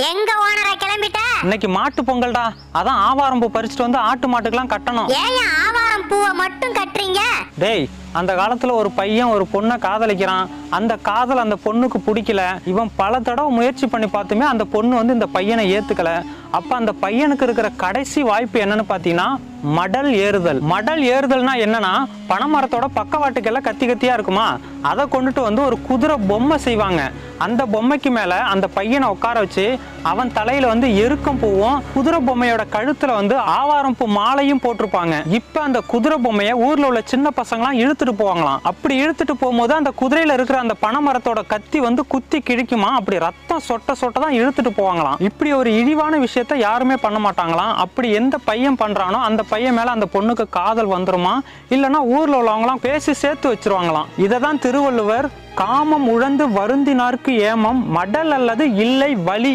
எங்க ஓனரா கிளம்பிட்ட? இன்னைக்கு மாட்டு பொங்கல்டா, அதான் ஆவாரம் பூ பறிச்சுட்டு வந்து ஆட்டு மாட்டுக்கெல்லாம் கட்டணும். ஏன் ஆவாரம் பூவை மட்டும் கட்டுறீங்க? டேய், அந்த காலத்துல ஒரு பையன் ஒரு பொண்ணை காதலிக்கிறான். அந்த காதல் அந்த பொண்ணுக்கு பிடிக்கல. இவன் பல தடவை முயற்சி பண்ணி பார்த்துமே அந்த பொண்ணு வந்து இந்த பையனை ஏத்துக்கல. அப்ப அந்த பையனுக்கு இருக்கிற கடைசி வாய்ப்பு என்னன்னு பாத்தீங்கன்னா மடல் ஏறுதல். மடல் ஏறுதல்னா என்னன்னா, பனைமரத்தோட பக்கவாட்டுக்கெல்லாம் கத்தி கத்தியா இருக்குமா, அதை கொண்டுட்டு வந்து ஒரு குதிரை பொம்மை செய்வாங்க. அந்த பொம்மைக்கு மேல அந்த பையனை உட்கார வச்சு அவன் தலையில வந்து எருக்கம் பூவும் குதிரை பொம்மையோட கழுத்துல வந்து ஆவாரம் பூ மாலையும் போட்டிருப்பாங்க. இப்ப அந்த குதிரை பொம்மைய ஊர்ல உள்ள சின்ன பசங்களாம் இழுத்துட்டு போவாங்களாம். அப்படி இழுத்துட்டு போகும்போது அந்த குதிரையில இருக்கிற அந்த பனைமரத்தோட கத்தி வந்து குத்தி கிழிக்குமா. அப்படி ரத்தம் சொட்ட சொட்ட தான் இழுத்துட்டு போவாங்களாம். இப்படி ஒரு இழிவான விஷயத்த யாருமே பண்ண மாட்டாங்களாம். அப்படி எந்த பையன் பண்றானோ அந்த பையன் மேல அந்த பொண்ணுக்கு காதல் வந்துருமா, இல்லைன்னா ஊர்ல உள்ளவங்களாம் பேசி சேர்த்து வச்சிருவாங்களாம். இததான் திருவள்ளுவர் காமம் உழந்து வருந்தினார்க்கு ஏமம் மடல் அல்லது இல்லை வலி